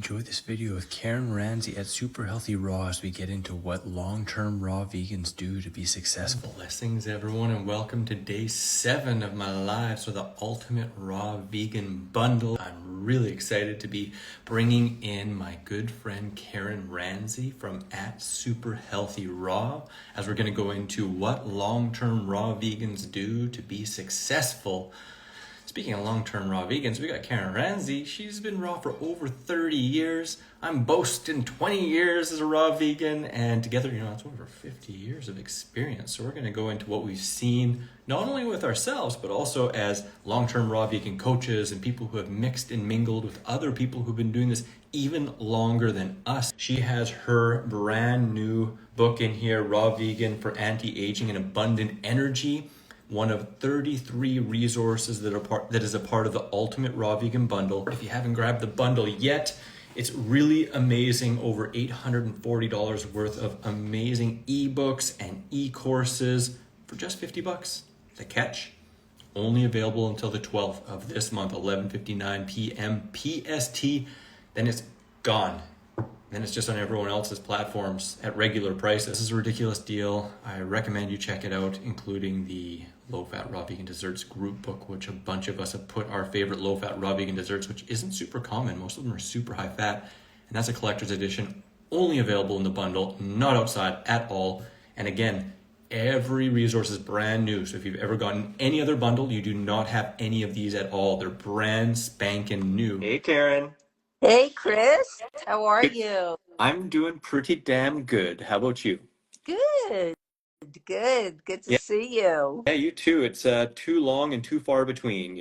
enjoyed this video with Karen Ranzi at Super Healthy Raw as we get into what long-term raw vegans do to be successful. Blessings everyone, and welcome to day 7 of my lives for the Ultimate Raw Vegan Bundle. I'm really excited to be bringing in my good friend Karen Ranzi from at Super Healthy Raw as we're going to go into what long-term raw vegans do to be successful. Speaking of long-term raw vegans, we got Karen Ranzi. She's been raw for over 30 years. I'm boasting 20 years as a raw vegan, and together, it's over 50 years of experience. So we're going to go into what we've seen, not only with ourselves, but also as long-term raw vegan coaches and people who have mixed and mingled with other people who've been doing this even longer than us. She has her brand new book in here, Raw Vegan for Anti-Aging and Abundant Energy. One of 33 resources that is a part of the Ultimate Raw Vegan Bundle. If you haven't grabbed the bundle yet, it's really amazing. Over $840 worth of amazing ebooks and e-courses for just $50. The catch? Only available until the 12th of this month, 11:59 p.m. PST. Then it's gone. Then it's just on everyone else's platforms at regular price. This is a ridiculous deal. I recommend you check it out, including the low-fat raw vegan desserts group book, which a bunch of us have put our favorite low-fat raw vegan desserts, which isn't super common. Most of them are super high fat, and that's a collector's edition, only available in the bundle, not outside at all. And again, every resource is brand new. So if you've ever gotten any other bundle, you do not have any of these at all. They're brand spanking new. Hey, Karen. Hey, Chris. How are you? I'm doing pretty damn good. How about you? Good. Good to see you. Yeah, you too. It's too long and too far between,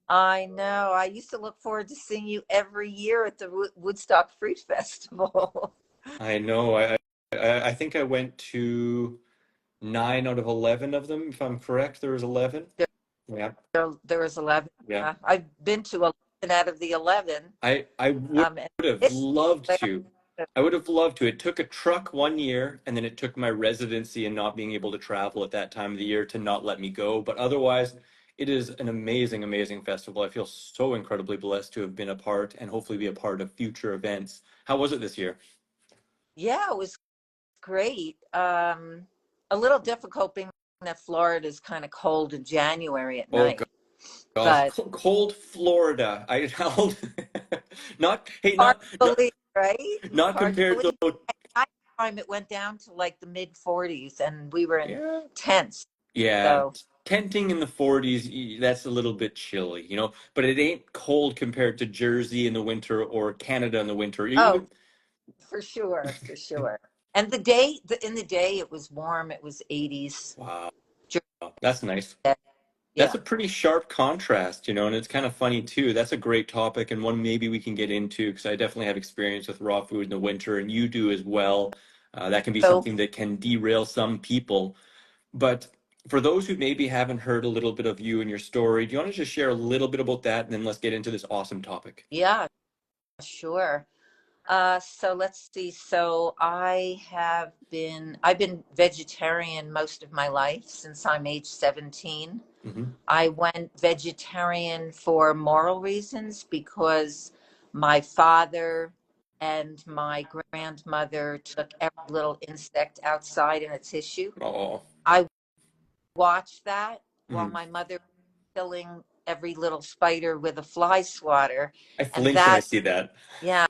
I know. I used to look forward to seeing you every year at the Woodstock Fruit Festival. I know. I think I went to 9 out of 11 of them, if I'm correct. There was 11. Yeah. There was 11. Yeah. I've been to 11 out of the 11. I would have loved to. I would have loved to. It took a truck 1 year, and then it took my residency and not being able to travel at that time of the year to not let me go. But otherwise, it is an amazing, amazing festival. I feel so incredibly blessed to have been a part and hopefully be a part of future events. How was it this year? Yeah, it was great. A little difficult being that Florida is kind of cold in January at night. But cold Florida. I not believe, right? Not compared to time it went down to like the mid 40s and we were in tents. Yeah. So tenting in the 40s, that's a little bit chilly, but it ain't cold compared to Jersey in the winter or Canada in the winter. Oh, for sure. And in the day it was warm. It was 80s. Wow. That's nice. That's a pretty sharp contrast, and it's kind of funny too. That's a great topic and one maybe we can get into because I definitely have experience with raw food in the winter and you do as well. That can be something that can derail some people. But for those who maybe haven't heard a little bit of you and your story, do you want to just share a little bit about that and then let's get into this awesome topic? Yeah, sure. So let's see. So I've been vegetarian most of my life since I'm age 17. Mm-hmm. I went vegetarian for moral reasons because my father and my grandmother took every little insect outside in a tissue. Oh. I watched that while my mother was killing every little spider with a fly swatter. I flinch when I see that. Yeah.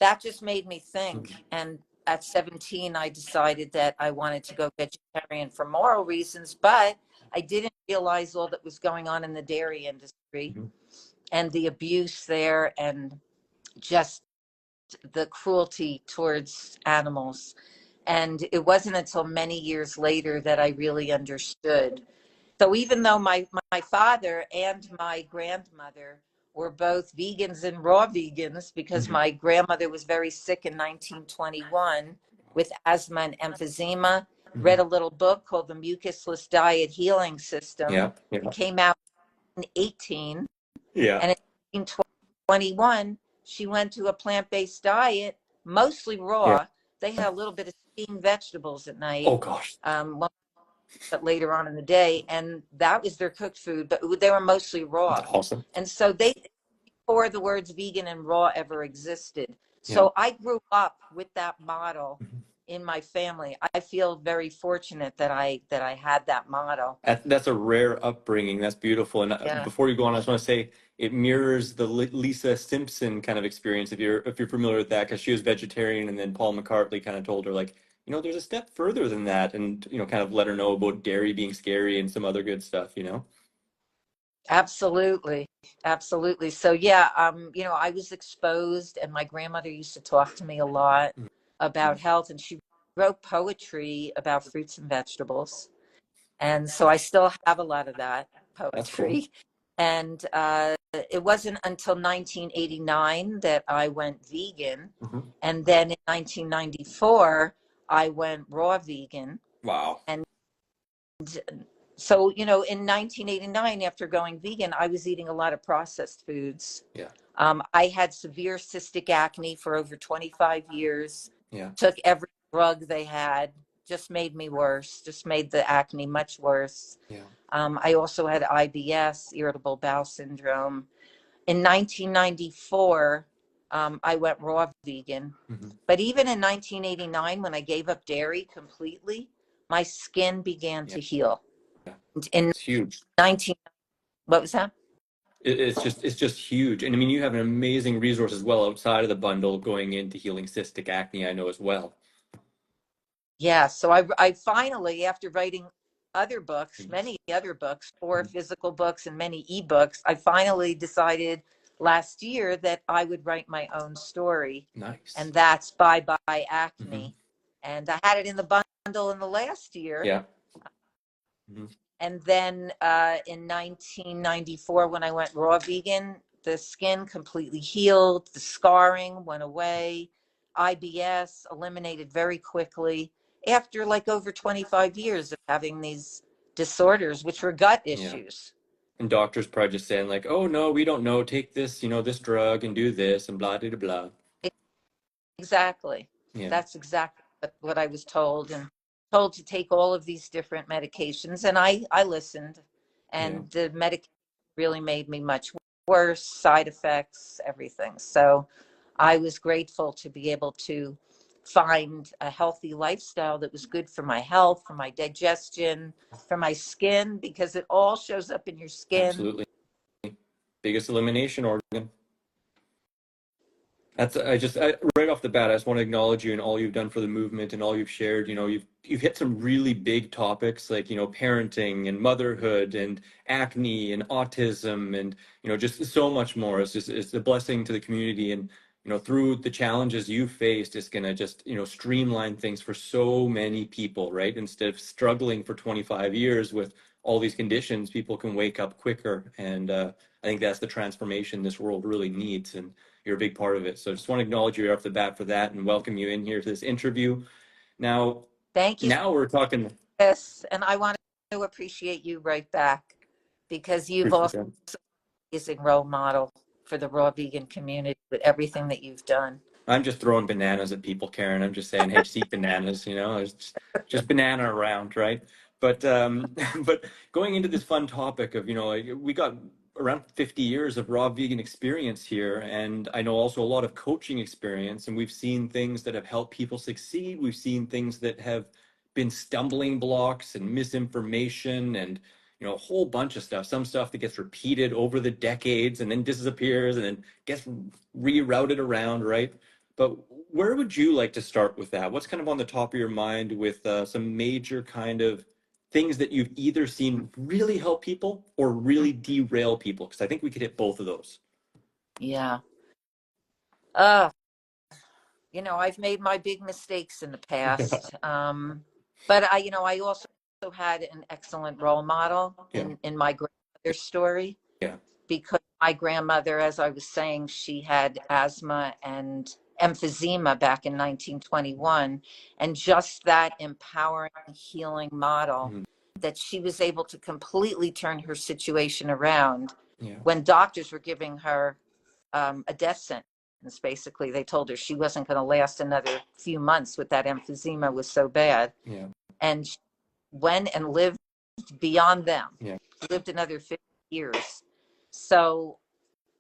That just made me think. And at 17, I decided that I wanted to go vegetarian for moral reasons, but I didn't realize all that was going on in the dairy industry and the abuse there and just the cruelty towards animals. And it wasn't until many years later that I really understood. So even though my father and my grandmother were both vegans and raw vegans because my grandmother was very sick in 1921 with asthma and emphysema, read a little book called The Mucusless Diet Healing System. It came out in 18. And in 1921, she went to a plant-based diet, mostly raw. They had a little bit of steamed vegetables at night. Oh, gosh. But later on in the day, and that was their cooked food, but they were mostly raw. That's awesome. And so before the words vegan and raw ever existed. So I grew up with that model in my family. I feel very fortunate that I had that model. That's a rare upbringing. That's beautiful. And Yeah, before you go on, I just want to say it mirrors the Lisa Simpson kind of experience, if you're familiar with that, because she was vegetarian, and then Paul McCartney kind of told her, like, there's a step further than that, and kind of let her know about dairy being scary and some other good stuff. absolutely. Absolutely. So yeah, I was exposed, and my grandmother used to talk to me a lot about health, and she wrote poetry about fruits and vegetables. And so I still have a lot of that That's cool. poetry. And it wasn't until 1989 that I went vegan. Hmm. And then in 1994, I went raw vegan. Wow. And so, in 1989, after going vegan, I was eating a lot of processed foods. Yeah. I had severe cystic acne for over 25 years, Yeah. took every drug they had, just made me worse, just made the acne much worse. Yeah. I also had IBS, irritable bowel syndrome. In 1994, I went raw vegan. Hmm. But even in 1989, when I gave up dairy completely, my skin began Yeah. to heal. Yeah. In It's huge. 19, what was that? It's just huge. And I mean, you have an amazing resource as well outside of the bundle going into healing cystic acne, I know as well. Yeah, so I finally, after writing other books, Mhm. many other books, 4 Mhm. physical books and many ebooks, I finally decided last year that I would write my own story, Nice. and that's Bye Bye Hmm. Acne. And I had it in the bundle in the last year. Yeah. Hmm. And then in 1994, when I went raw vegan, the skin completely healed, the scarring went away, IBS eliminated very quickly after like over 25 years of having these disorders, which were gut Yeah. issues. And doctors probably just saying like, oh no, we don't know, take this, this drug and do this and blah, blah, blah. Exactly. Yeah. That's exactly what I was told, and told to take all of these different medications. And I listened, Yeah. and the medication really made me much worse, side effects, everything. So I was grateful to be able to find a healthy lifestyle that was good for my health, for my digestion, for my skin, because it all shows up in your skin. Absolutely. Biggest elimination organ. Right off the bat, I just want to acknowledge you and all you've done for the movement and all you've shared. You've hit some really big topics like, parenting and motherhood and acne and autism and, just so much more. It's a blessing to the community. And, through the challenges you've faced, it's going to just, streamline things for so many people, right? Instead of struggling for 25 years with all these conditions, people can wake up quicker. And I think that's the transformation this world really needs. And you're a big part of it. So I just want to acknowledge you right off the bat for that and welcome you in here to this interview. Now, Thank you, now we're talking. Chris. And I want to appreciate you right back, because you've also Appreciate amazing role model for the raw vegan community with everything that you've done. I'm just throwing bananas at people, Karen. I'm just saying, hey, just eat bananas, it's just banana around, right? But but going into this fun topic of, like, we got around 50 years of raw vegan experience here, and I know also a lot of coaching experience, and we've seen things that have helped people succeed. We've seen things that have been stumbling blocks and misinformation and a whole bunch of stuff. Some stuff that gets repeated over the decades and then disappears and then gets rerouted around, right? But where would you like to start with that? What's kind of on the top of your mind with some major kind of things that you've either seen really help people or really derail people? Because I think we could hit both of those. Yeah. I've made my big mistakes in the past. But I also had an excellent role model Yeah, in my grandmother's story, yeah, because my grandmother, as I was saying, she had asthma and emphysema back in 1921. And just that empowering, healing model, mhm, that she was able to completely turn her situation around yeah, when doctors were giving her a death sentence. Basically, they told her she wasn't going to last another few months with that emphysema was so bad. yeah, And she went and lived beyond them, yeah, lived another 50 years. So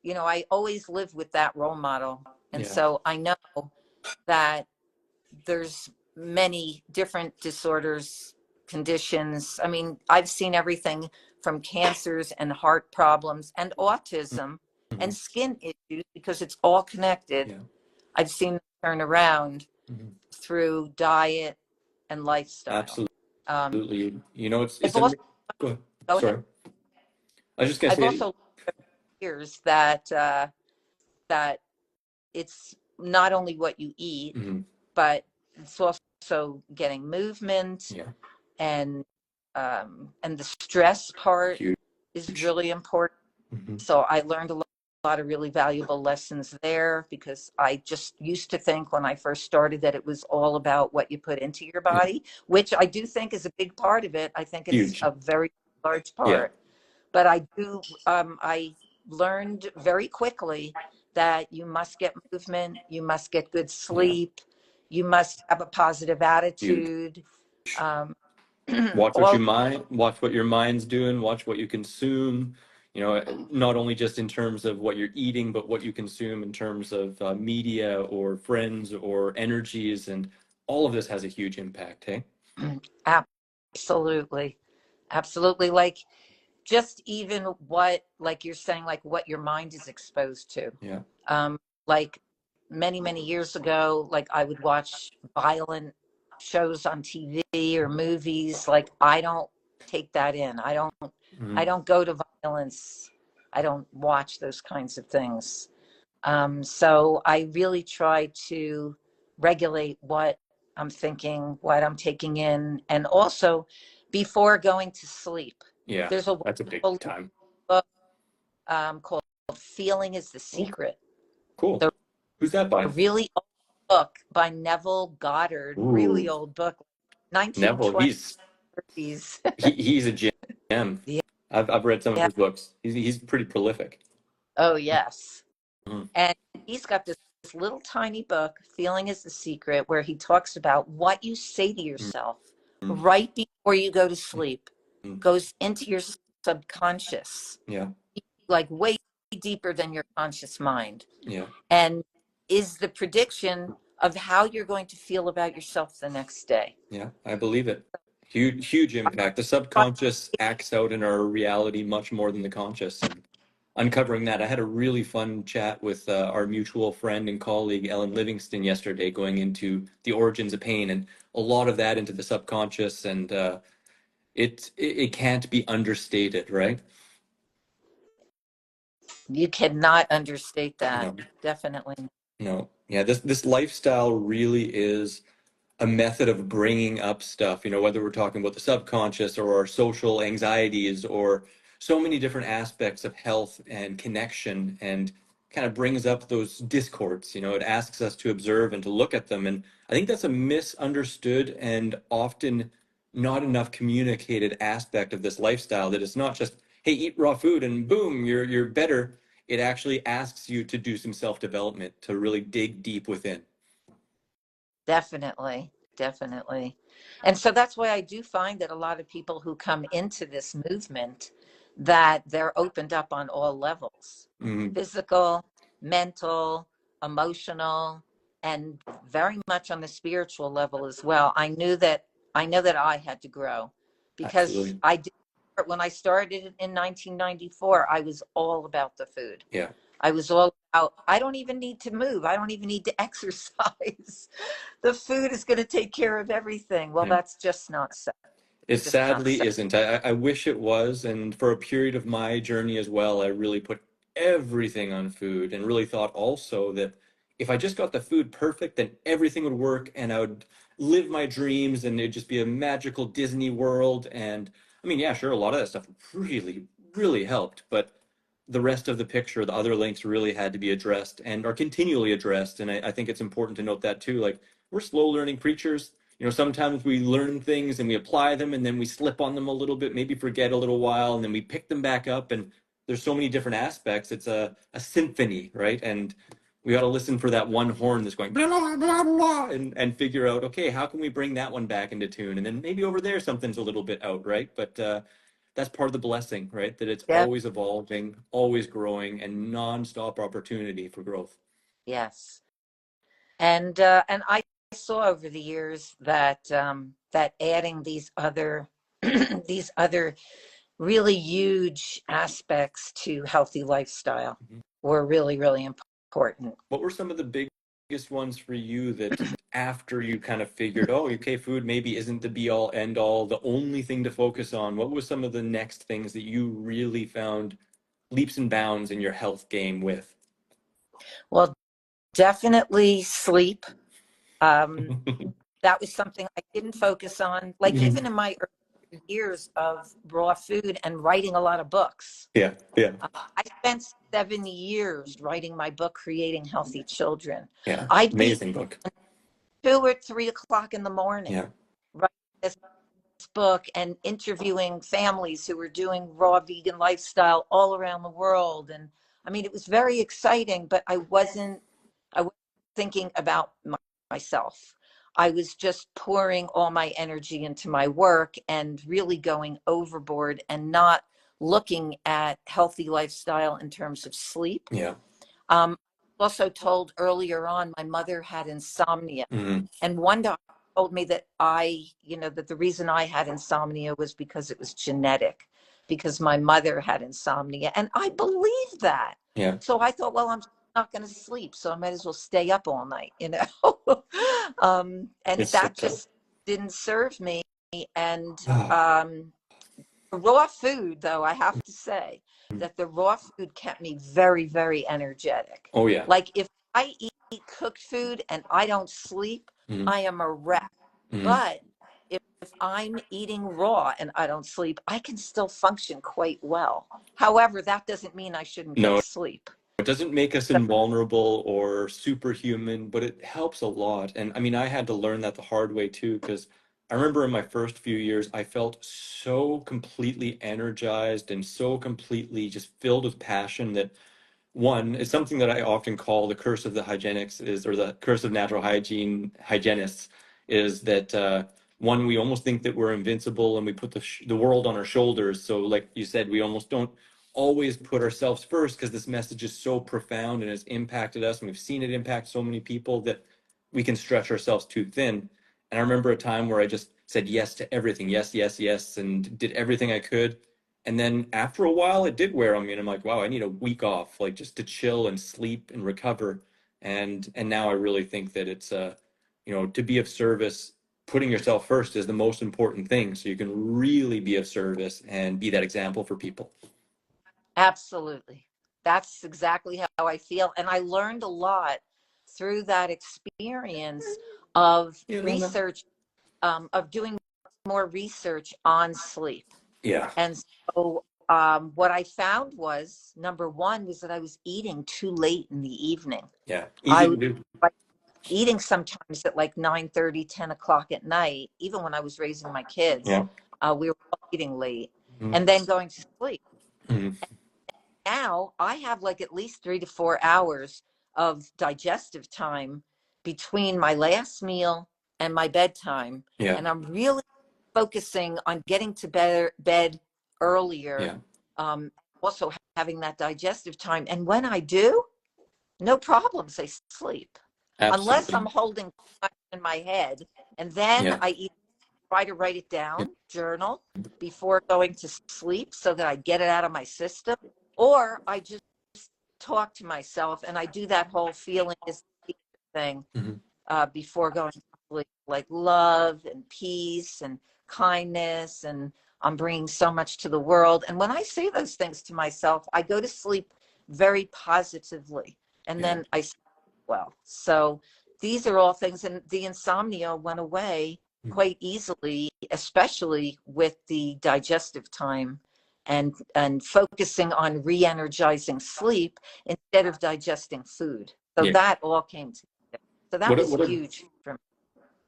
I always live with that role model. And Yeah. so I know that there's many different disorders, conditions. I mean, I've seen everything from cancers and heart problems and autism Mhm. and skin issues, because it's all connected. Yeah. I've seen them turn around Mhm. through diet and lifestyle. Um, Absolutely. You know, I've it's also, go ahead. go ahead. Sorry. I was just gonna I've say, also years that it's not only what you eat, mhm, but it's also getting movement, yeah, and the stress part huge. is really important. Mhm. So I learned a lot of really valuable lessons there, because I just used to think when I first started that it was all about what you put into your Yeah, body, which I do think is a big part of it. I think it's huge. a very large Yeah, part. But I learned very quickly that you must get movement, you must get good yeah, sleep, you must have a positive huge. attitude. Um, Watch all your mind, watch what your mind's doing, watch what you consume. You know, not only just in terms of what you're eating, but what you consume in terms of media or friends or energies, and all of this has a huge impact. Hey. absolutely, absolutely. Like, just even what, like you're saying, like what your mind is exposed to. Yeah. Like many years ago, like I would watch violent shows on TV or movies. Like I don't take that in. I Mhm. don't go to violence. I don't watch those kinds of things. So I really try to regulate what I'm thinking, what I'm taking in, and also before going to sleep. Yeah, There's a that's a big wonderful time. book called Feeling is the Oh, Secret. cool. The Who's that by? really old book by Neville Goddard, really Ooh, old book, Neville. 1920s. He's a gem. Yeah, I've read some of yeah. his books. He's pretty prolific. Oh, yes. Mhm. And he's got this little tiny book, Feeling is the Secret, where he talks about what you say to yourself Mhm. right before you go to sleep Mhm. goes into your subconscious, Yeah, like way deeper than your conscious mind, yeah, and is the prediction of how you're going to feel about yourself the next day. yeah. I believe it. Huge impact. The subconscious acts out in our reality much more than the conscious, and uncovering that. I had a really fun chat with our mutual friend and colleague Ellen Livingston yesterday, going into the origins of pain and a lot of that into the subconscious, and it can't be understated, right? You cannot understate that. No, Definitely. no. Yeah, this lifestyle really is a method of bringing up stuff, you know, whether we're talking about the subconscious or our social anxieties or so many different aspects of health and connection, and kind of brings up those discords, you know, it asks us to observe and to look at them. And I think that's a misunderstood and often not enough communicated aspect of this lifestyle, that it's not just, hey, eat raw food and boom, you're better. It actually asks you to do some self-development, to really dig deep within. Definitely, definitely. And so that's why I do find that a lot of people who come into this movement, that they're opened up on all levels, Mhm. physical, mental, emotional, and very much on the spiritual level as well. I know that I had to grow, because Absolutely. I did, when I started in 1994, I was all about the food. Yeah. I was all about, I don't even need to move. I don't even need to exercise. The food is going to take care of everything. Well, Yeah. that's just not so. It Just not sadly so. isn't. I wish it was. And for a period of my journey as well, I really put everything on food and really thought also that if I just got the food perfect, then everything would work and I would live my dreams and it'd just be a magical Disney world. And I mean, yeah, sure, a lot of that stuff really helped. But the rest of the picture, the other links really had to be addressed and are continually addressed. And I think it's important to note that too. Like, we're slow learning creatures. You know, sometimes we learn things and we apply them and then we slip on them a little bit, maybe forget a little while, and then we pick them back up. And there's so many different aspects. It's a symphony, right? And we got to listen for that one horn that's going blah, blah, blah, blah, and figure out, okay, how can we bring that one back into tune? And then maybe over there something's a little bit out, right? But that's part of the blessing, right? That it's Yep. always evolving, always growing, and nonstop opportunity for growth. Yes. And I saw over the years that that adding these other these other really huge aspects to healthy lifestyle Mhm. were really, really important. What were some of the biggest ones for you that after you kind of figured, oh, okay, food maybe isn't the be all end all, the only thing to focus on? What was some of the next things that you really found leaps and bounds in your health game with? Well, definitely sleep. Um, that was something I didn't focus on. Like even in my early years of raw food and writing a lot of books. Yeah, yeah, I spent 7 years writing my book, Creating Healthy Children. yeah. I'd be Amazing book. 2 or 3 o'clock in the morning Yeah, writing this book and interviewing families who were doing raw vegan lifestyle all around the world. And I mean, it was very exciting, but I wasn't thinking about myself. I was just pouring all my energy into my work and really going overboard and not looking at healthy lifestyle in terms of sleep. yeah. Also told earlier on, my mother had insomnia. Hmm. And one doctor told me that that the reason I had insomnia was because it was genetic, because my mother had insomnia. And I believed that. Yeah, So I thought, well, I'm not going to sleep, so I might as well stay up all night. And it's that so. just didn't serve me. And Ah. raw food, though, I have to say that the raw food kept me very, very energetic. Oh yeah. Like if I eat cooked food and I don't sleep, Hmm. I am a wreck. Hmm. But if I'm eating raw and I don't sleep, I can still function quite well. However, that doesn't mean I shouldn't get No, sleep. it doesn't make us So, invulnerable or superhuman, but it helps a lot. And I mean, I had to learn that the hard way too, because I remember in my first few years, I felt so completely energized and so completely just filled with passion that one is something that I often call the curse of the hygienics is, or the curse of natural hygienists is that one, we almost think that we're invincible and we put the world on our shoulders. So like you said, we almost don't always put ourselves first because this message is so profound and has impacted us and we've seen it impact so many people that we can stretch ourselves too thin. And I remember a time where I just said yes to everything, yes, yes, yes, and did everything I could. And then after a while, it did wear on me, and I'm like, wow, I need a week off, like just to chill and sleep and recover. And now I really think that it's to be of service, putting yourself first is the most important thing, so you can really be of service and be that example for people. absolutely. That's exactly how I feel. And I learned a lot through that experience of Yeah, Lana. research, of doing more research on sleep. Yeah, And so what I found was number one was that I was eating too late in the evening. yeah, I easy to was do. like eating sometimes at like 9:30, 10 o'clock at night, even when I was raising my kids. Yeah. We were all eating late Mhm. and then going to sleep. Mhm. Now I have like at least 3 to 4 hours of digestive time between my last meal and my bedtime. Yeah, And I'm really focusing on getting to bed earlier, yeah, um, also having that digestive time. And when I do, no problems, I sleep. Unless I'm absolutely. holding too much in my head. And then Yeah, I either try to write it down, journal before going to sleep so that I get it out of my system, or I just talk to myself and I do that whole feeling is thing hmm, before going to sleep, like love and peace and kindness, and I'm bringing so much to the world. And when I say those things to myself, I go to sleep very positively, and yeah, then I sleep well. So these are all things, and the insomnia went away quite easily, especially with the digestive time and focusing on re-energizing sleep instead of digesting food. So yeah. that all came together. So that What a, was what a huge for me.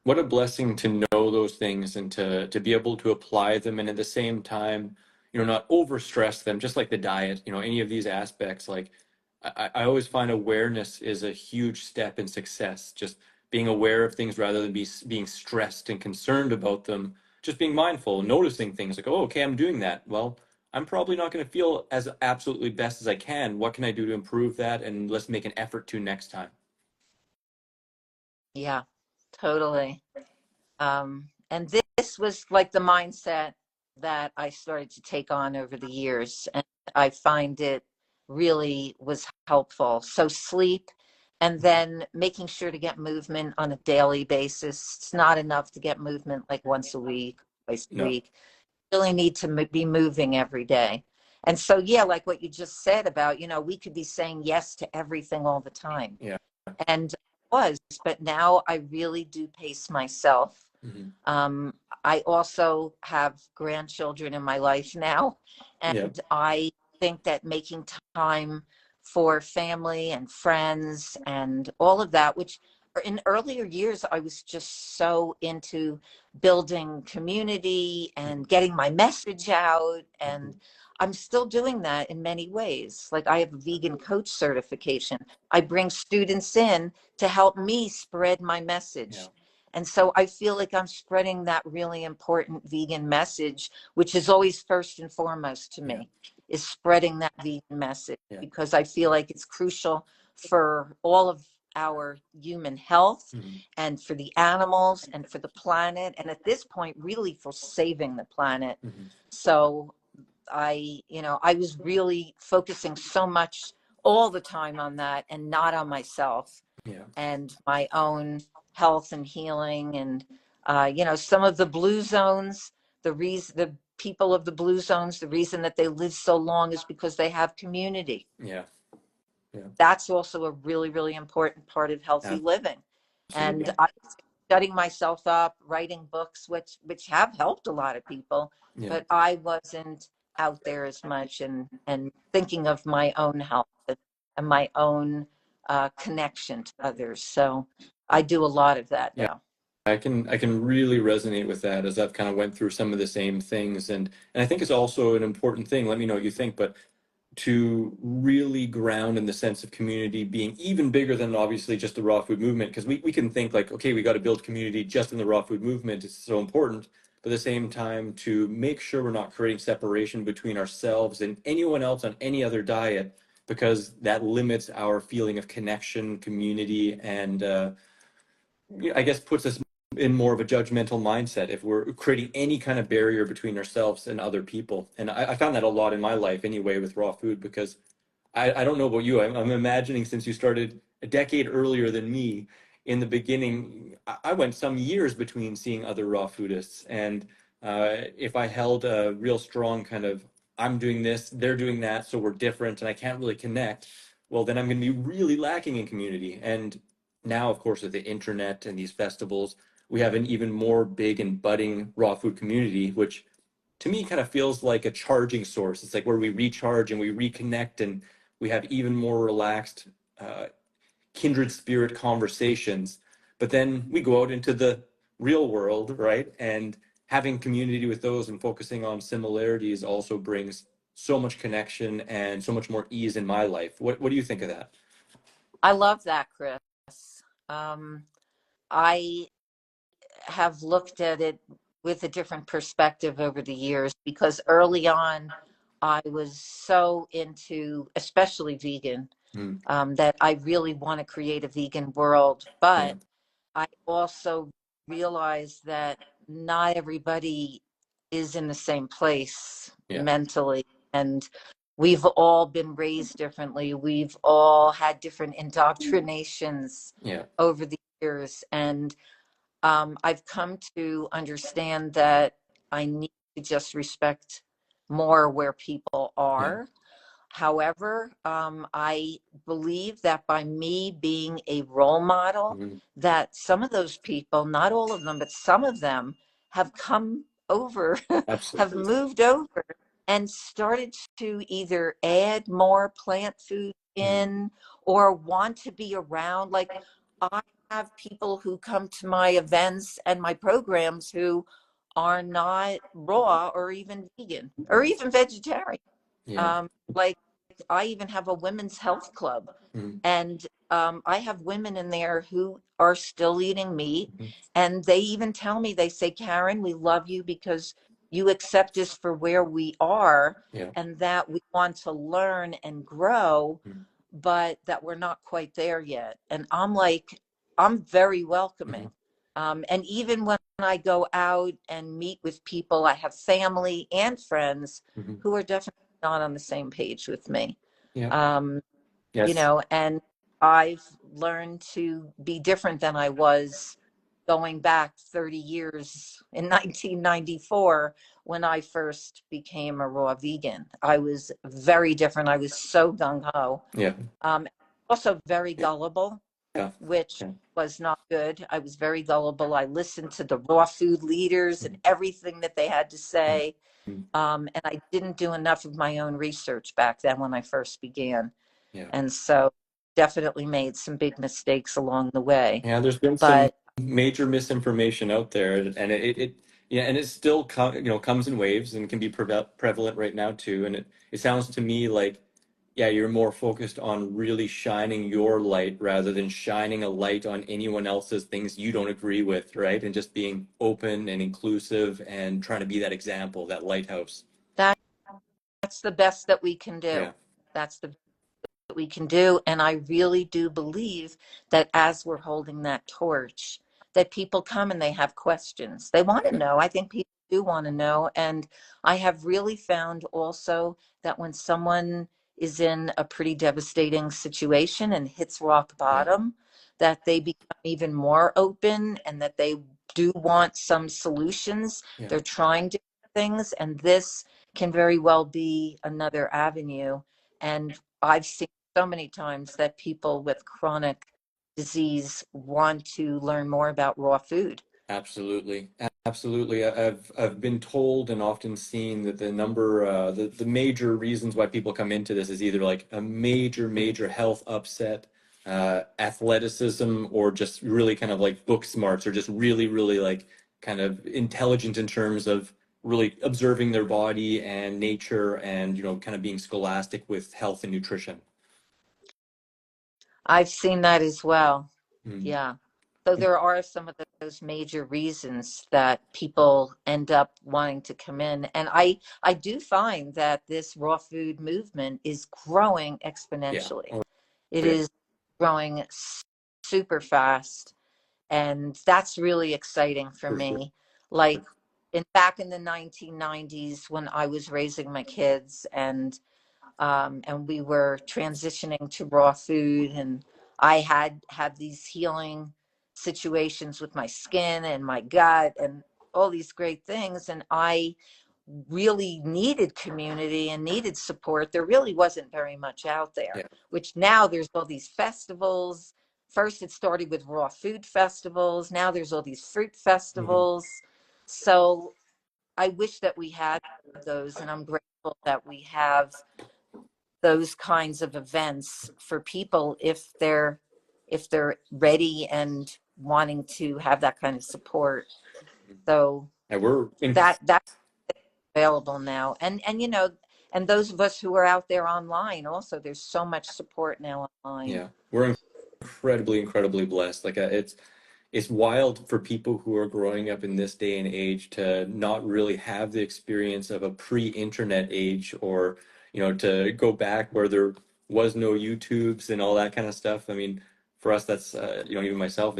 what a blessing to know those things and to be able to apply them and at the same time, not overstress them, just like the diet, any of these aspects. Like I always find awareness is a huge step in success. Just being aware of things rather than being stressed and concerned about them. just being mindful, noticing things like, oh, okay, I'm doing that. Well, I'm probably not going to feel as absolutely best as I can. What can I do to improve that? And let's make an effort to next time. Yeah, totally. And this was like the mindset that I started to take on over the years. And I find it really was helpful. So sleep and then making sure to get movement on a daily basis. It's not enough to get movement like once a week, twice a No. week. You really need to be moving every day. And so, yeah, like what you just said about, we could be saying yes to everything all the time. Yeah. And I was, but now I really do pace myself. Hmm. um, I also have grandchildren in my life now, Yeah. and I think that making time for family and friends and all of that, which in earlier years I was just so into building community and getting my message out, Hmm. and I'm still doing that in many ways. Like I have a vegan coach certification. I bring students in to help me spread my Yeah. message. And so I feel like I'm spreading that really important vegan message, which is always first and foremost to Yeah. me, is spreading that vegan message, Yeah. because I feel like it's crucial for all of our human health Hmm. and for the animals and for the planet. And at this point, really for saving the planet. Hmm. So I was really focusing so much all the time on that and not on myself Yeah. and my own health and healing. And some of the blue zones, the people of the blue zones, the reason that they live so long is because they have community. Yeah. Yeah. That's also a really, really important part of healthy living. And Absolutely. I was shutting myself up, writing books, which have helped a lot of people, Yeah. but I wasn't out there as much and thinking of my own health and my own connection to others. So I do a lot of that Yeah. now. I can really resonate with that as I've kind of went through some of the same things, and I think it's also an important thing. Let me know what you think, but to really ground in the sense of community being even bigger than obviously just the raw food movement, because we can think like, okay, we got to build community just in the raw food movement. It's so important, but at the same time to make sure we're not creating separation between ourselves and anyone else on any other diet, because that limits our feeling of connection, community, and I guess puts us in more of a judgmental mindset if we're creating any kind of barrier between ourselves and other people. And I found that a lot in my life anyway with raw food, because I don't know about you. I'm imagining since you started a decade earlier than me, in the beginning, I went some years between seeing other raw foodists. And if I held a real strong kind of, I'm doing this, they're doing that, so we're different, and I can't really connect, well, then I'm going to be really lacking in community. And now, of course, with the internet and these festivals, we have an even more big and budding raw food community, which to me kind of feels like a charging source. It's like where we recharge and we reconnect, and we have even more relaxed, uh, kindred spirit conversations. But then we go out into the real world, right? And having community with those and focusing on similarities also brings so much connection and so much more ease in my life. What do you think of that? I love that, Chris. Um, I have looked at it with a different perspective over the years, because early on I was so into, especially vegan, Mm, that I really want to create a vegan world. yeah, But I also realized that not everybody is in the same place yeah, mentally. And we've all been raised differently. We've all had different indoctrinations yeah, over the years. And I've come to understand that I need to just respect more where people yeah. are. However, I believe that by me being a role model, Mhm. that some of those people, not all of them, but some of them have come over, have Absolutely. moved over and started to either add more plant food Mhm. in or want to be around. Like I have people who come to my events and my programs who are not raw or even vegan or even vegetarian. Yeah. Like I even have a women's health club, Mhm. and I have women in there who are still eating meat, Mm-hmm. and they even tell me, they say, Karen, we love you because you accept us for where we are, Yeah. and that we want to learn and grow, Mm-hmm. but that we're not quite there yet. And I'm like, I'm very Mm-hmm. welcoming. And even when I go out and meet with people, I have family and friends Mm-hmm. who are definitely not on the same page with me. Yeah. Um, Yes. and I've learned to be different than I was going back 30 years in 1994 when I first became a raw vegan. I was very different. I was so gung ho. Yeah. Also very Yeah. gullible, Yeah. which Yeah. was not good. I was very gullible. I listened to the raw food leaders and everything that they had to say. Mm-hmm. And I didn't do enough of my own research back then when I first began. Yeah. And so definitely made some big mistakes along the way. Yeah, there's been some But major misinformation out there, and yeah, and it still comes in waves and can be prevalent right now too. And it sounds to me like, yeah, you're more focused on really shining your light rather than shining a light on anyone else's things you don't agree with, right? And just being open and inclusive and trying to be that example, that lighthouse. that's the best that we can do. Yeah, That's the that we can do. And I really do believe that as we're holding that torch, that people come and they have questions. They want to yeah, know. I think people do want to know. And I have really found also that when someone is in a pretty devastating situation and hits rock yeah, bottom, that they become even more open and that they do want some solutions. yeah, They're trying different things, and this can very well be another avenue. And I've seen so many times that people with chronic disease want to learn more about raw food. absolutely, absolutely. I've been told and often seen that the major reasons why people come into this is either like a major health upset, athleticism, or just really kind of like book smarts, or just really like kind of intelligent in terms of really observing their body and nature, and kind of being scholastic with health and nutrition. I've seen that as well. Mm. Yeah. So there are some of those major reasons that people end up wanting to come in. And I do find that this raw food movement is growing Yeah. exponentially. Oh, It yeah. is growing super fast. And that's really exciting for For sure. me. Like back in the 1990s when I was raising my kids, and we were transitioning to raw food, and I had these healing situations with my skin and my gut and all these great things, and I really needed community and needed support. There really wasn't very much out there, Yeah. which now there's all these festivals. First it started with raw food festivals, now there's all these fruit Hmm. festivals. So I wish that we had those, and I'm grateful that we have those kinds of events for people if they're ready and wanting to have that kind of support. So And we're in that's available now. And those of us who are out there online also, there's so much support now online. Yeah, we're incredibly blessed. Like it's wild for people who are growing up in this day and age to not really have the experience of a pre-internet age, or to go back where there was no YouTubes and all that kind of stuff. I mean, for us, that's even myself,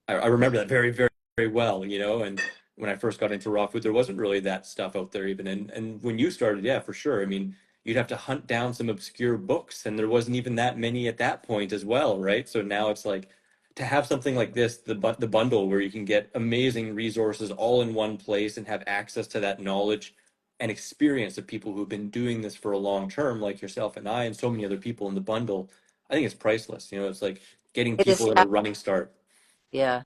I remember that very well. And when I first got into raw food, there wasn't really that stuff out there even. And when you started, yeah, for sure. I mean, you'd have to hunt down some obscure books, and there wasn't even that many at that point as well, right? So now it's like, to have something like this, the bundle, where you can get amazing resources all in one place and have access to that knowledge and experience of people who've been doing this for a long term, like yourself and I and so many other people in the bundle. I think it's priceless. It's like getting It is, people at a running start. yeah.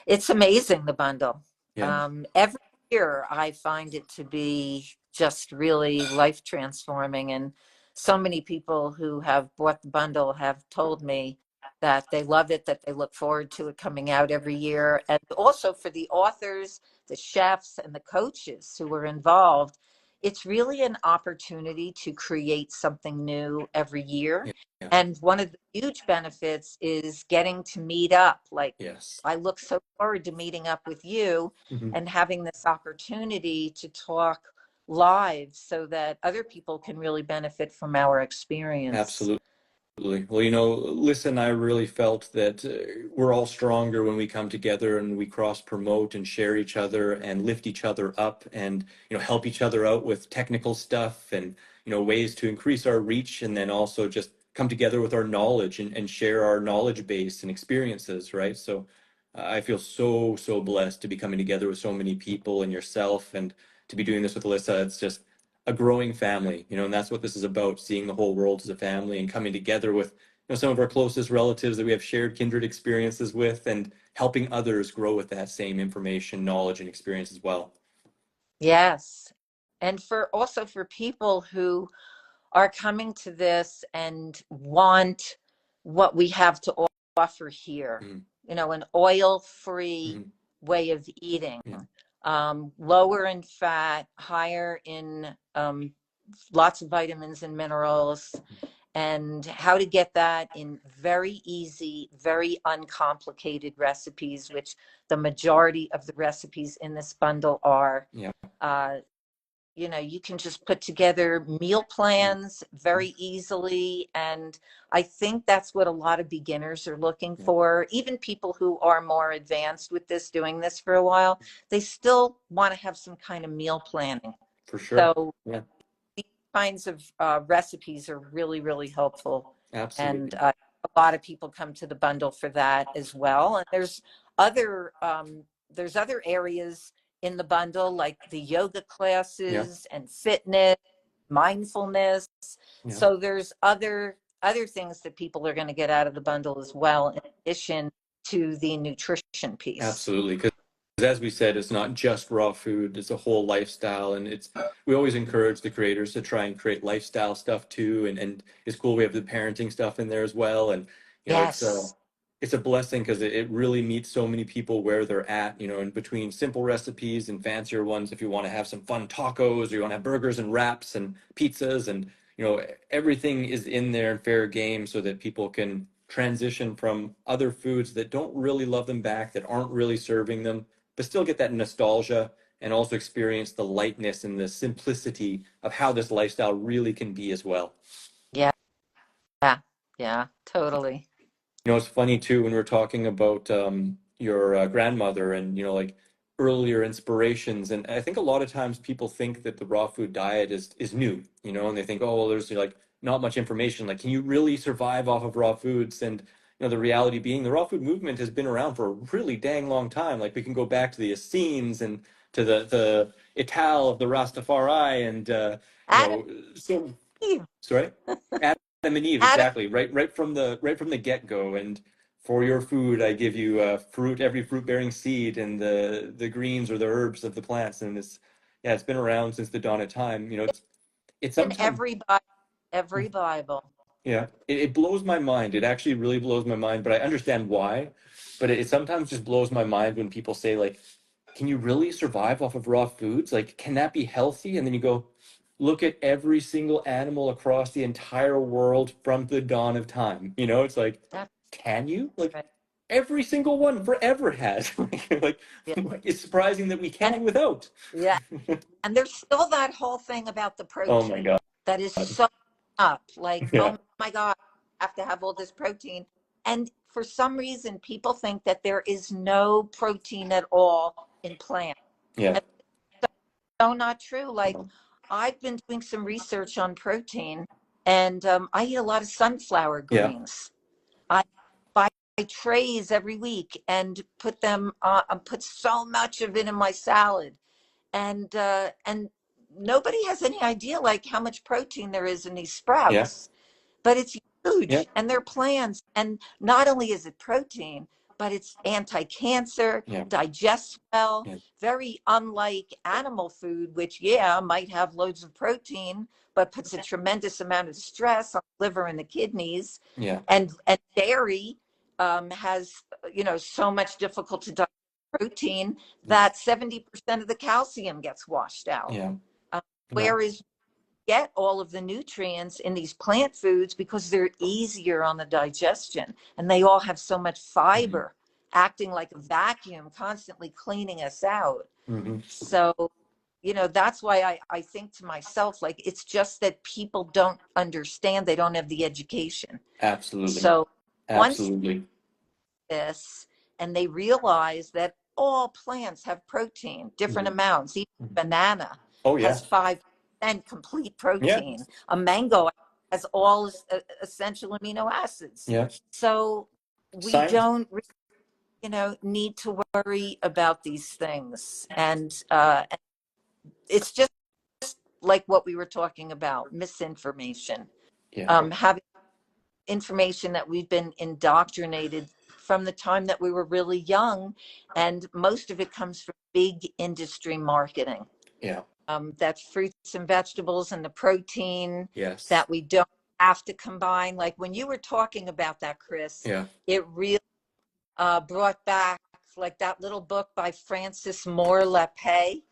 It's amazing, the bundle. Yeah, Every year I find it to be just really life transforming. And so many people who have bought the bundle have told me that they love it, that they look forward to it coming out every year. And also for the authors, the chefs, and the coaches who were involved, it's really an opportunity to create something new every year. Yeah. Yeah. And one of the huge benefits is getting to meet up. Like, Yes. I look so forward to meeting up with you and having this opportunity to talk live so that other people can really benefit from our experience. Absolutely. Well, Lisa and I really felt that we're all stronger when we come together and we cross promote and share each other and lift each other up and, help each other out with technical stuff and, ways to increase our reach and then also just come together with our knowledge and share our knowledge base and experiences, right? So I feel so, so blessed to be coming together with so many people and yourself and to be doing this with Alyssa. It's just a growing family, and that's what this is about, seeing the whole world as a family and coming together with, some of our closest relatives that we have shared kindred experiences with and helping others grow with that same information, knowledge, and experience as well. Yes. And for people who are coming to this and want what we have to offer here, an oil-free way of eating, lower in fat, higher in lots of vitamins and minerals, and how to get that in very easy, very uncomplicated recipes, which the majority of the recipes in this bundle are. Yeah. You can just put together meal plans very easily. And I think that's what a lot of beginners are looking for. Even people who are more advanced with this, doing this for a while, they still want to have some kind of meal planning. For sure. So Yeah. these kinds of recipes are really, really helpful. Absolutely. And a lot of people come to the bundle for that as well. And there's other areas in the bundle, like the yoga classes and fitness, mindfulness. Yeah. So there's other things that people are going to get out of the bundle as well, in addition to the nutrition piece. Absolutely. Because as we said, it's not just raw food, it's a whole lifestyle. And we always encourage the creators to try and create lifestyle stuff too. And it's cool we have the parenting stuff in there as well. And Yes. it's a blessing because it really meets so many people where they're at, in between simple recipes and fancier ones. If you want to have some fun tacos or you want to have burgers and wraps and pizzas and, everything is in there in fair game so that people can transition from other foods that don't really love them back, that aren't really serving them, but still get that nostalgia and also experience the lightness and the simplicity of how this lifestyle really can be as well. Yeah. Yeah, totally. It's funny too when we're talking about your grandmother and like earlier inspirations, and I think a lot of times people think that the raw food diet is new, and they think, oh, well, there's like not much information. Like, can you really survive off of raw foods? And the reality being, the raw food movement has been around for a really dang long time. Like, we can go back to the Essenes and to the Ital of the Rastafari, and so sorry. Adam and Eve, exactly. Right from the get-go. And for your food, I give you every fruit-bearing seed, and the greens or the herbs of the plants. And it's been around since the dawn of time. It's In sometimes every Bible. yeah, it blows my mind. It actually really blows my mind, but I understand why. But it sometimes just blows my mind when people say, like, can you really survive off of raw foods? Like, can that be healthy? And then you go, look at every single animal across the entire world from the dawn of time. It's like, That's can you? Like, right. every single one forever has. Like, Yeah. it's surprising that we can without. Yeah. And there's still that whole thing about the Oh my protein God. that is so up. Like, Yeah. oh my God, I have to have all this protein. And for some reason, people think that there is no protein at all in plants. Yeah. And so not true. Like, I've been doing some research on protein, and I eat a lot of sunflower Yeah. greens. I buy trays every week and put so much of it in my salad. And nobody has any idea like how much protein there is in these Yeah. sprouts, but it's huge. Yeah. And they're plants, and not only is it protein, but it's anti-cancer, Yeah. digests well. Yeah. Very unlike animal food, which might have loads of protein but puts a tremendous amount of stress on the liver and the kidneys. Yeah. And dairy has so much difficult to digest protein that 70% of the calcium gets washed out. Yeah. No. Whereas get all of the nutrients in these plant foods because they're easier on the digestion and they all have so much fiber acting like a vacuum, constantly cleaning us out. Mm-hmm. So, that's why I think to myself, like, it's just that people don't understand. They don't have the education. Absolutely. So once Absolutely. this and they realize that all plants have protein, different amounts. Even banana Oh, yeah. has 5% complete Yeah. protein. A mango has all essential amino acids. Yeah. So we Science. don't, need to worry about these things. And it's just like what we were talking about, misinformation. Yeah. Having information that we've been indoctrinated from the time that we were really young, and most of it comes from big industry marketing. Yeah. That fruits and vegetables and the protein Yes. that we don't have to combine. Like when you were talking about that, Chris, Yeah. it really brought back like that little book by Frances Moore Lapay,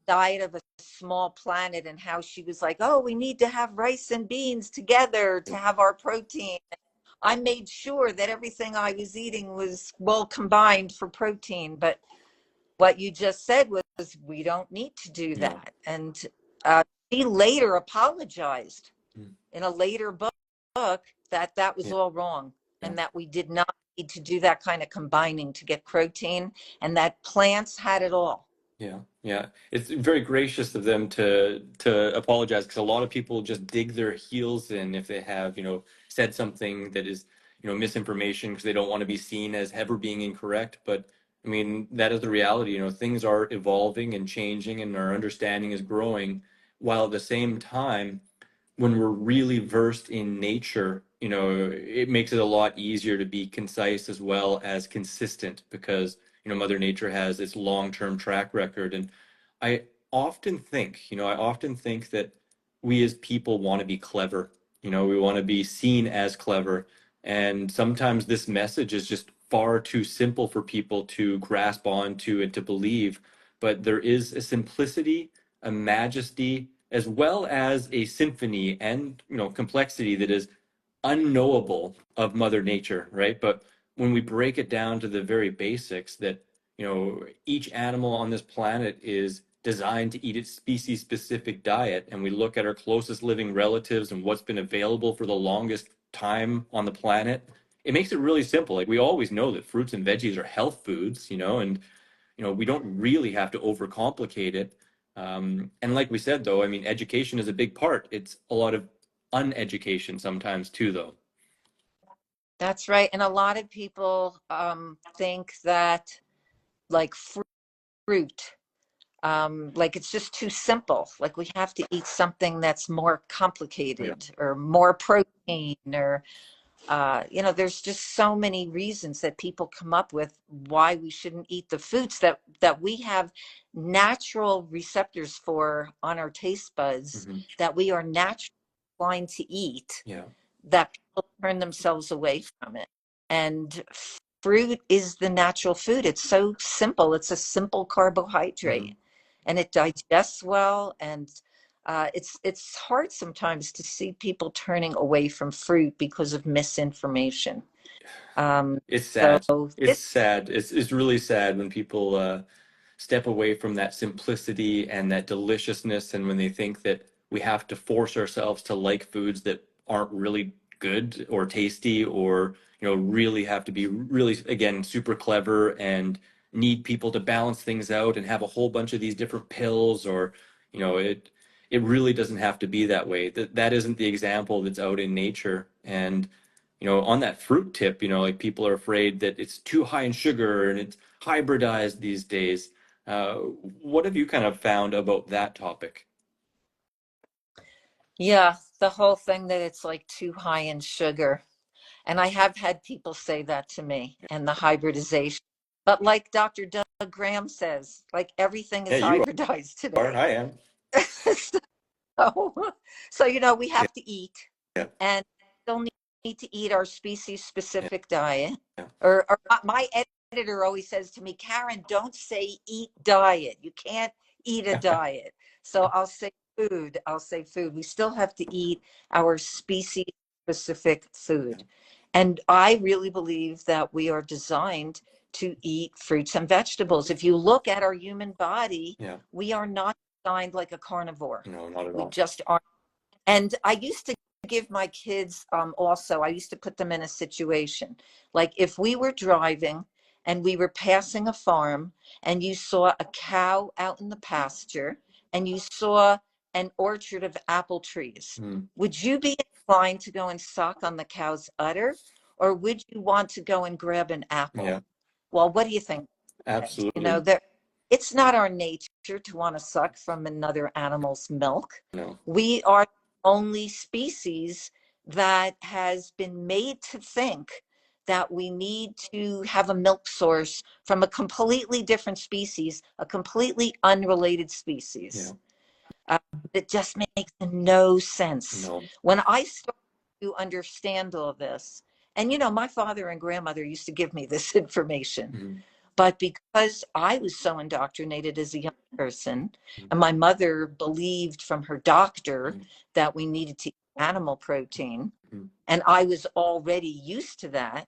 Diet of a Small Planet, and how she was like, oh, we need to have rice and beans together to have our protein. I made sure that everything I was eating was well combined for protein. But what you just said was, we don't need to do No. that. And she later apologized in a later book that that was all wrong and that we did not need to do that kind of combining to get protein, and that plants had it all. Yeah, yeah. It's very gracious of them to apologize because a lot of people just dig their heels in if they have, said something that is, misinformation because they don't want to be seen as ever being incorrect. But I mean, that is the reality. Things are evolving and changing and our understanding is growing, while at the same time, when we're really versed in nature, it makes it a lot easier to be concise as well as consistent because, Mother Nature has this long-term track record. And I I often think that we as people want to be clever. We want to be seen as clever. And sometimes this message is just far too simple for people to grasp onto and to believe. But there is a simplicity, a majesty, as well as a symphony and complexity that is unknowable of Mother Nature, right? But when we break it down to the very basics, that each animal on this planet is designed to eat its species specific diet, and we look at our closest living relatives and what's been available for the longest time on the planet, it makes it really simple. Like we always know that fruits and veggies are health foods, and we don't really have to overcomplicate it. And like we said, though, I mean, education is a big part. It's a lot of uneducation sometimes too, though. That's right. And a lot of people think that like fruit, like it's just too simple. Like we have to eat something that's more Yeah. complicated or more protein or there's just so many reasons that people come up with why we shouldn't eat the foods that we have natural receptors for on our taste buds, that we are naturally inclined to eat, Yeah. that people turn themselves away from it. And fruit is the natural food. It's so simple. It's a simple carbohydrate and it digests well. And it's hard sometimes to see people turning away from fruit because of misinformation. It's sad. So It's this, sad. It's really sad when people step away from that simplicity and that deliciousness, and when they think that we have to force ourselves to like foods that aren't really good or tasty, or really have to be really, again, super clever and need people to balance things out and have a whole bunch of these different pills, or it really doesn't have to be that way. That isn't the example that's out in nature. And on that fruit tip, like people are afraid that it's too high in sugar and it's hybridized these days. What have you kind of found about that topic? yeah, the whole thing that it's like too high in sugar. And I have had people say that to me, and the hybridization. But like Dr. Doug Graham says, like everything Yeah, is you hybridized are. today. I am. so, we Yeah, have to eat, yeah, and still need to eat our species yeah, specific diet. yeah. Or my editor always says to me, Karen, don't say eat diet. You can't eat a diet. So I'll say food. I'll say food. We still have to eat our species specific food. And I really believe that we are designed to eat fruits and vegetables. If you look at our human body, Yeah. we are not designed like a carnivore. No, not at We all. just aren't. And I used to give my kids also, I used to put them in a situation like if we were driving and we were passing a farm and you saw a cow out in the pasture and you saw an orchard of apple trees, would you be inclined to go and suck on the cow's udder, or would you want to go and grab an apple? Yeah. Well, what do you think? You know, Absolutely. it's not our nature to want to suck from another animal's milk. No. We are the only species that has been made to think that we need to have a milk source from a completely different species, a completely unrelated species. It just makes no sense. No. When I started to understand all this, and you know, my father and grandmother used to give me this information, but because I was so indoctrinated as a young person, and my mother believed from her doctor that we needed to eat animal protein, and I was already used to that,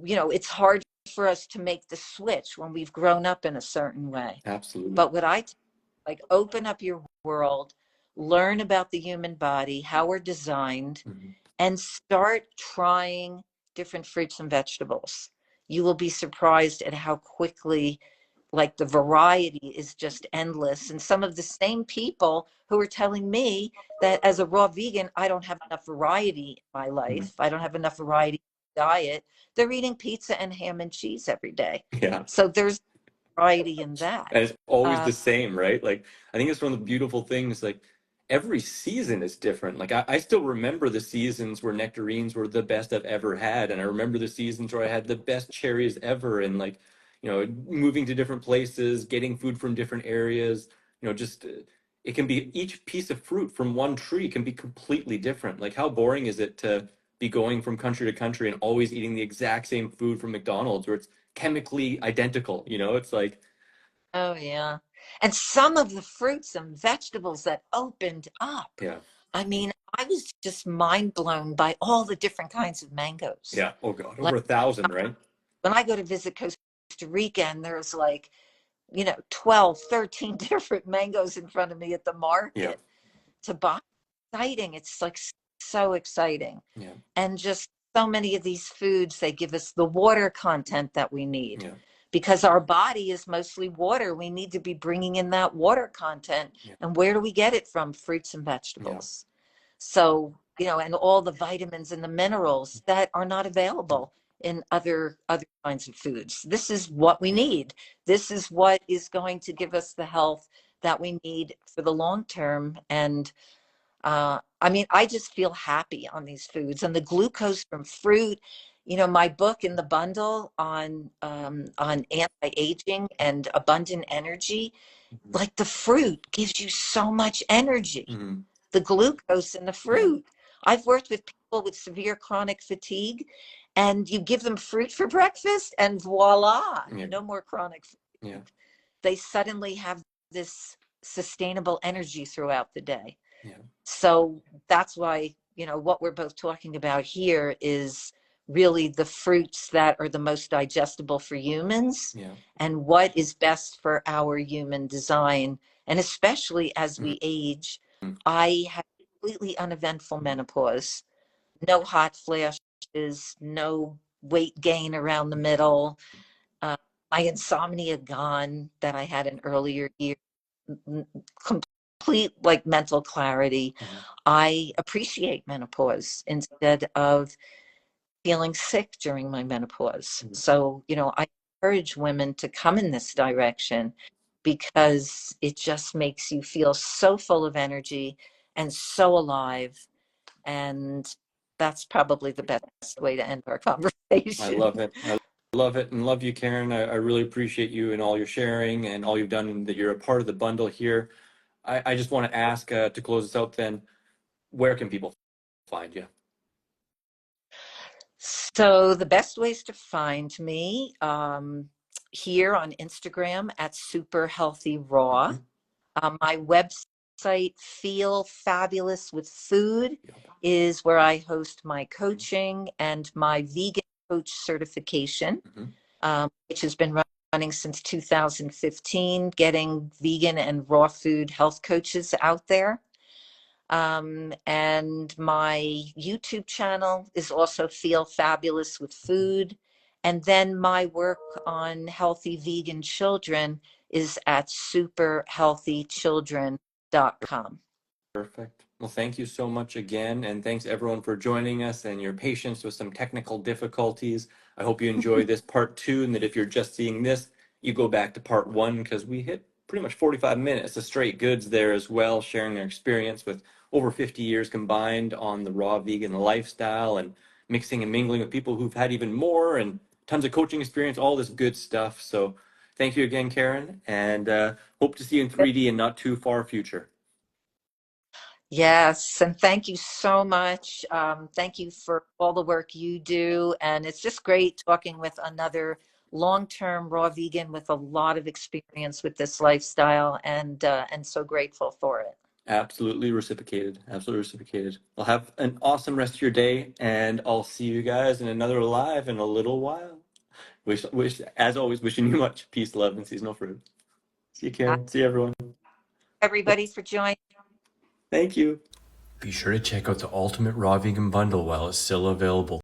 you know, it's hard for us to make the switch when we've grown up in a certain way. Absolutely. But what I like, open up your world, learn about the human body, how we're designed, and start trying different fruits and vegetables. You will be surprised at how quickly, like, the variety is just endless. And some of the same people who are telling me that as a raw vegan, I don't have enough variety in my life, I don't have enough variety in my diet, they're eating pizza and ham and cheese every day. Yeah. So there's variety in that. And it's always the same, right? Like, I think it's one of the beautiful things, like, every season is different. Like, I still remember the seasons where nectarines were the best I've ever had. And I remember the seasons where I had the best cherries ever. And, like, you know, moving to different places, getting food from different areas, you know, just it can be each piece of fruit from one tree can be completely different. Like, how boring is it to be going from country to country and always eating the exact same food from McDonald's where it's chemically identical? You know, it's like, Oh, yeah. And some of the fruits and vegetables that opened up. yeah. I mean, I was just mind blown by all the different kinds of mangoes. Yeah. Oh God, Like, over 1,000, right? when I go to visit Costa Rica and there's like, you know, 12, 13 different mangoes in front of me at the Yeah. market to buy. Exciting. It's like so exciting. Yeah. And just so many of these foods, they give us the water content that we need. Yeah. Because our body is mostly water. We need to be bringing in that water content. Yeah. And where do we get it from? Fruits and vegetables. So, you know, and all the vitamins and the minerals that are not available in other kinds of foods. This is what we need. This is what is going to give us the health that we need for the long term. And I mean, I just feel happy on these foods, and the glucose from fruit. You know, my book in the bundle on anti-aging and abundant energy, like, the fruit gives you so much energy. The glucose in the fruit. I've worked with people with severe chronic fatigue, and you give them fruit for breakfast, and voila, no more chronic fatigue. Yeah. They suddenly have this sustainable energy throughout the day. Yeah. So that's why, you know, what we're both talking about here is really the fruits that are the most digestible for humans, and what is best for our human design. And especially as we age, I had completely uneventful menopause, no hot flashes, no weight gain around the middle, my insomnia gone that I had in earlier years, complete, like, mental clarity. I appreciate menopause instead of feeling sick during my menopause. So, you know, I encourage women to come in this direction because it just makes you feel so full of energy and so alive. And that's probably the best way to end our I conversation. love it. I love it and love you, Karen. I really appreciate you and all your sharing and all you've done, and that you're a part of the bundle here. I just want to ask to close this out then, where can people find you? So the best ways to find me, here on Instagram at Super Healthy Raw. My website website, Feel Fabulous with Food, is where I host my coaching and my vegan coach certification, which has been running since 2015, getting vegan and raw food health coaches out there. And my YouTube channel is also Feel Fabulous with Food. And then my work on healthy vegan children is at superhealthychildren.com. Perfect. Well, thank you so much again, and thanks everyone for joining us and your patience with some technical difficulties. I hope you enjoy this part 2, and that if you're just seeing this, you go back to part 1, because we hit pretty much 45 minutes of straight goods there as well, sharing their experience with over 50 years combined on the raw vegan lifestyle, and mixing and mingling with people who've had even more, and tons of coaching experience, all this good stuff. So thank you again, Karen, and hope to see you in 3D in not too far future. Yes, and thank you so much. Thank you for all the work you do. And it's just great talking with another long-term raw vegan with a lot of experience with this lifestyle, and so grateful for it. Absolutely reciprocated. Absolutely reciprocated. Well, have an awesome rest of your day, and I'll see you guys in another live in a little while. As always, wishing you much peace, love, and seasonal fruit. See you, Karen. See you, everyone. Everybody for joining. Thank you. Be sure to check out the Ultimate Raw Vegan Bundle while it's still available.